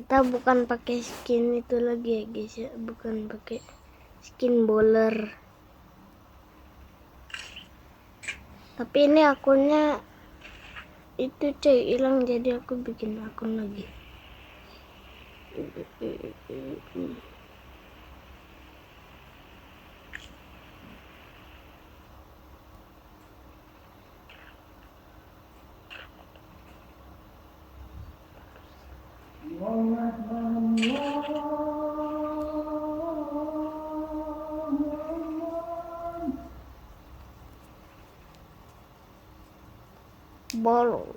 Kita bukan pakai skin itu lagi ya guys ya, bukan pakai skin bowler. Tapi ini akunnya itu cuy hilang, jadi aku bikin akun lagi. Bolu.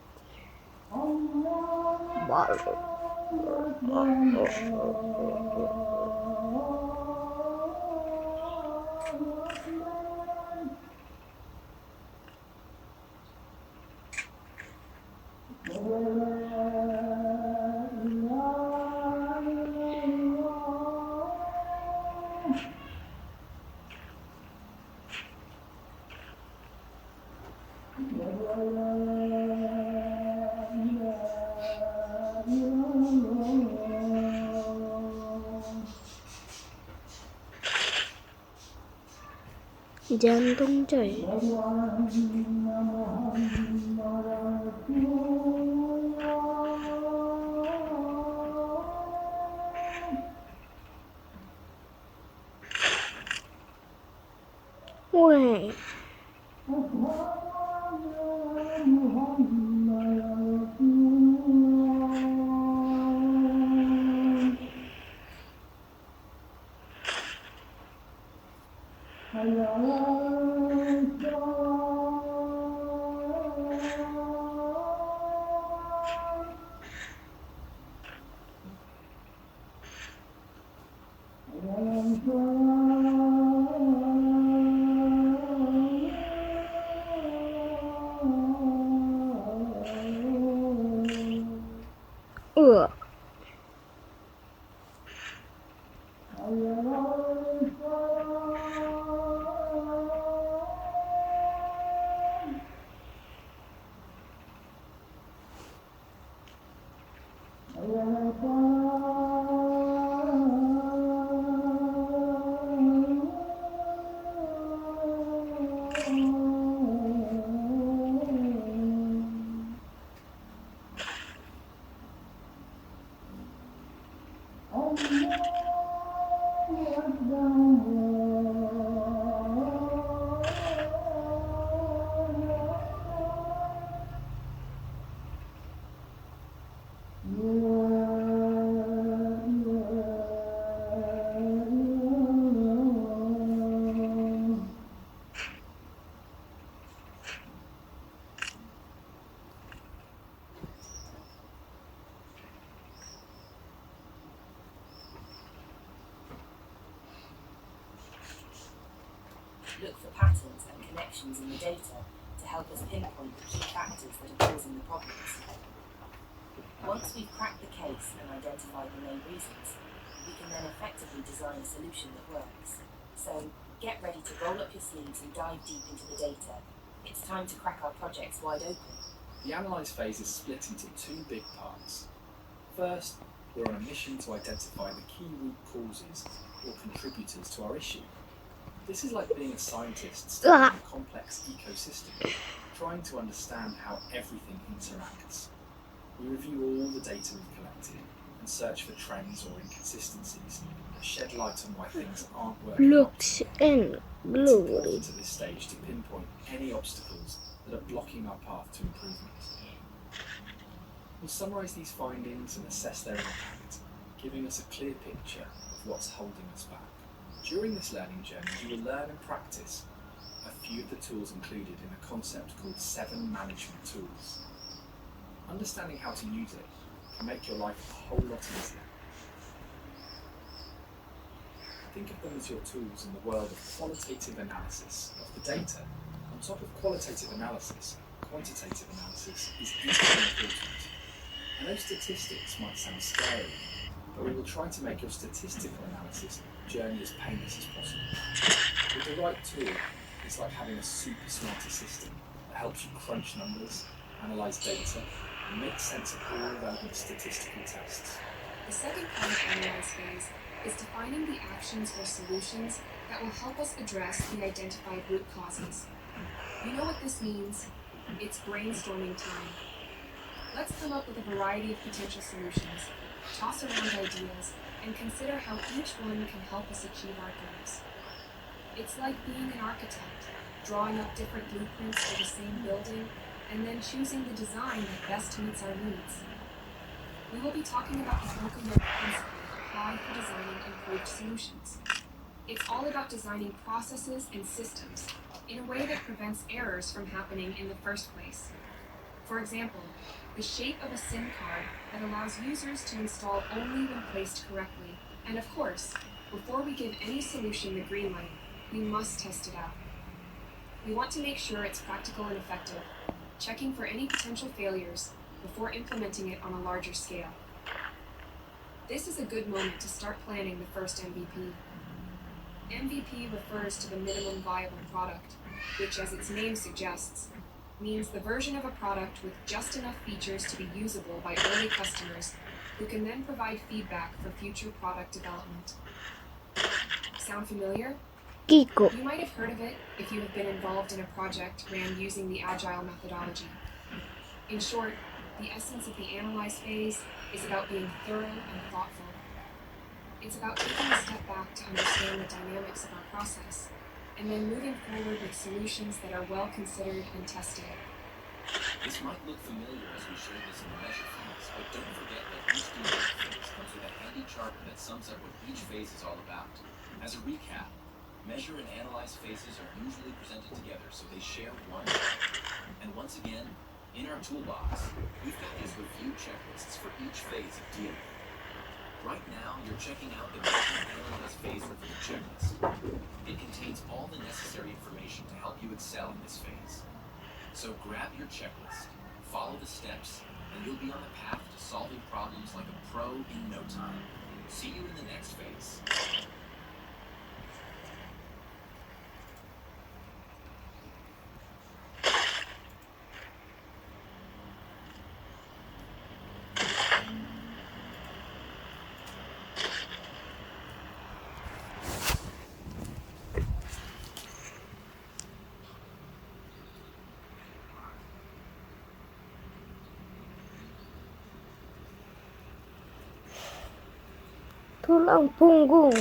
Jantung coy. Wih. Look for patterns and connections in the data to help us pinpoint the key factors that are causing the problems. Once we've cracked the case and identified the main reasons, we can then effectively design a solution that works. So, get ready to roll up your sleeves and dive deep into the data. It's time to crack our projects wide open. The analyse phase is split into two big parts. First, we're on a mission to identify the key root causes or contributors to our issue. This is like being a scientist studying a complex ecosystem, trying to understand how everything interacts. We review all the data we've collected and search for trends or inconsistencies that shed light on why things aren't working Looks and It's important glory. at this stage to pinpoint any obstacles that are blocking our path to improvement. We'll summarise these findings and assess their impact, giving us a clear picture of what's holding us back. During this learning journey, you will learn and practice a few of the tools included in a concept called 7 management tools. Understanding how to use it can make your life a whole lot easier. Think of them as your tools in the world of qualitative analysis of the data. On top of qualitative analysis, quantitative analysis is equally important. I know statistics might sound scary, but we will try to make your statistical analysis journey as painless as possible. With the right tool, it's like having a super smart assistant that helps you crunch numbers, analyse data, and make sense of all relevant statistical tests. The second part of Analyze phase is defining the actions or solutions that will help us address the identified root causes. You know what this means? It's brainstorming time. Let's come up with a variety of potential solutions, toss around ideas, and consider how each one can help us achieve our goals. It's like being an architect, drawing up different blueprints for the same building, and then choosing the design that best meets our needs. We will be talking about the Kokomo principle applied for designing improved solutions. It's all about designing processes and systems in a way that prevents errors from happening in the first place. For example, the shape of a SIM card that allows users to install only when placed correctly. And of course, before we give any solution the green light, we must test it out. We want to make sure it's practical and effective, checking for any potential failures before implementing it on a larger scale. This is a good moment to start planning the first MVP. MVP refers to the minimum viable product, which, as its name suggests, means the version of a product with just enough features to be usable by early customers who can then provide feedback for future product development. Sound familiar? Kiko. You might have heard of it if you have been involved in a project ran using the Agile methodology. In short, the essence of the Analyze phase is about being thorough and thoughtful. It's about taking a step back to understand the dynamics of our process, and then moving forward with solutions that are well considered and tested. This might look familiar as we show this in the measure phase, but don't forget that each dynamic phase comes with a handy chart that sums up what each phase is all about. As a recap, measure and analyze phases are usually presented together so they share one. And once again, in our toolbox, we've got these review checklists for each phase of DMA. Right now, you're checking out the measure and analyze phase review checklist. It contains all the necessary information to help you excel in this phase. So grab your checklist, follow the steps, and you'll be on the path to solving problems like a pro in no time. See you in the next phase. Tulang punggung.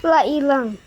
Lah hilang.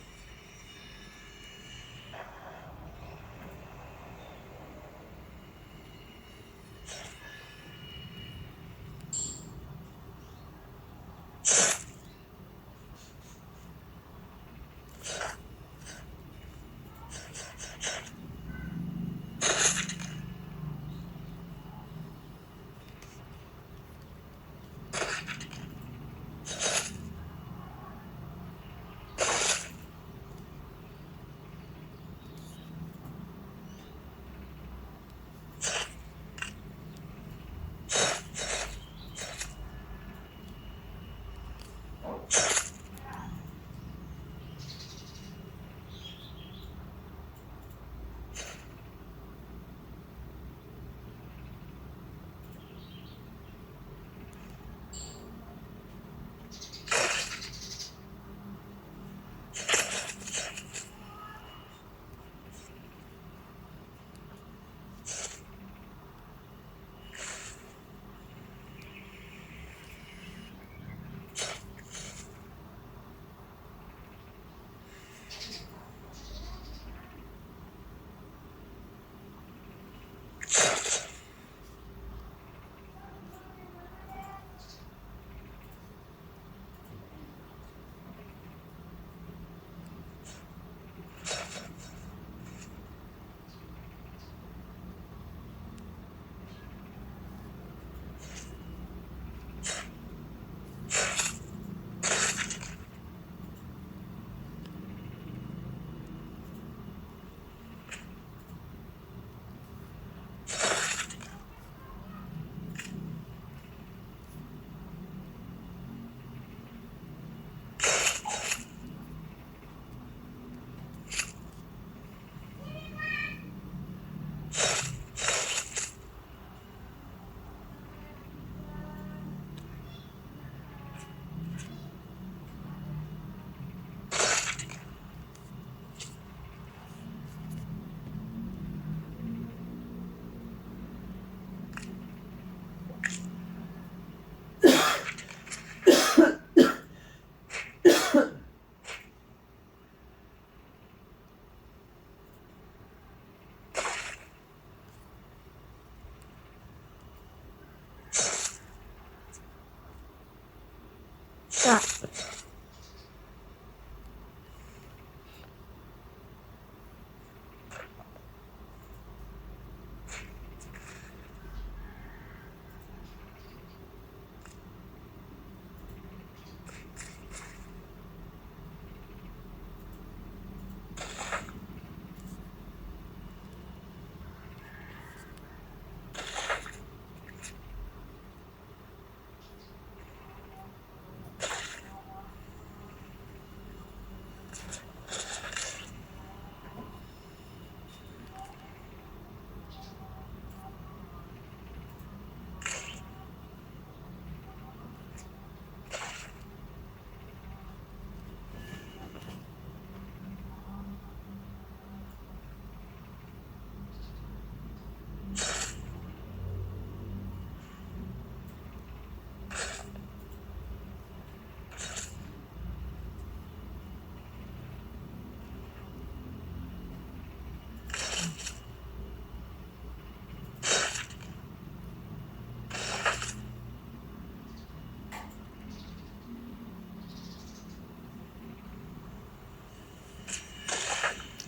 Kak.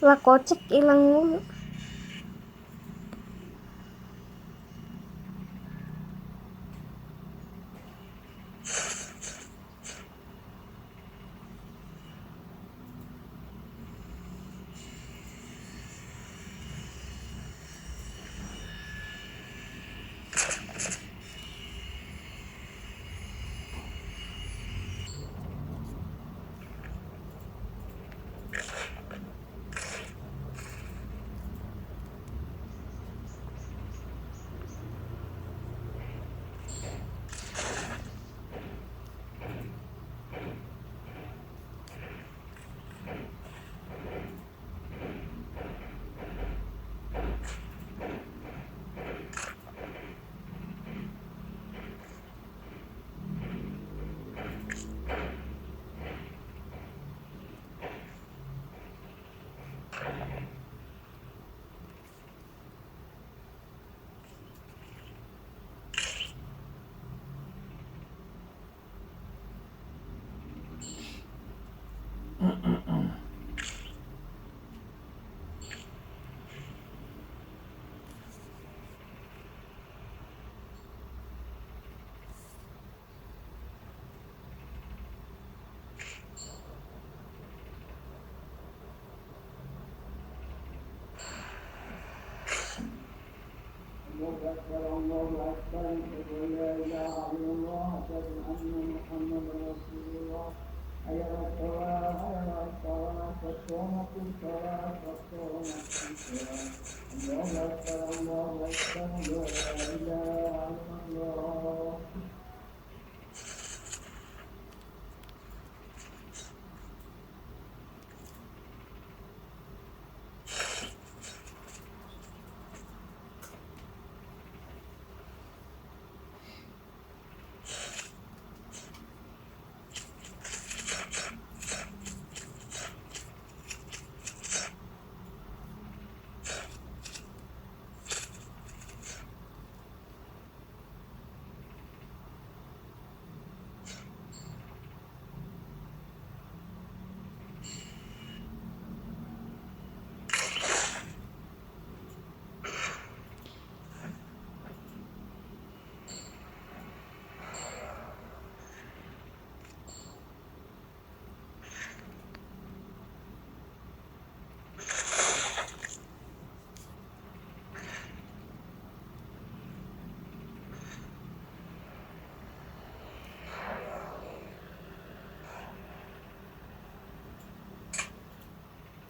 Lah kocek hilang mulu. الله أكبر أشهد أن لا إله إلا الله أشهد أن محمدا رسول الله حي على الصلاة حي على الصلاة قد قامت الصلاة قد قامت الصلاة الله أكبر الله أكبر لا إله إلا الله.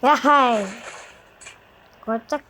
Ya hai. Kocak.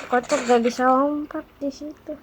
kocok gak bisa lompat di situ.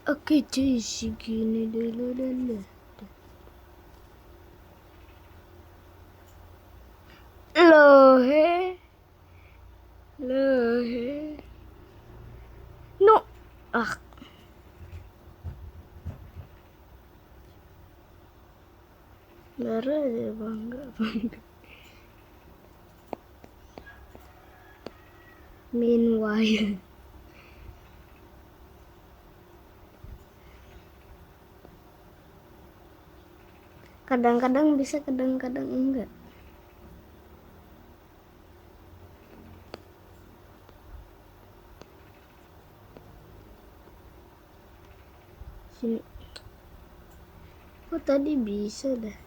Oke cuy, segini dulu dan lohe no baru aja bangga meanwhile kadang-kadang bisa, kadang-kadang enggak. Sini. Kok tadi bisa dah?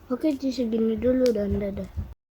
Oke, segini dulu dan dadah.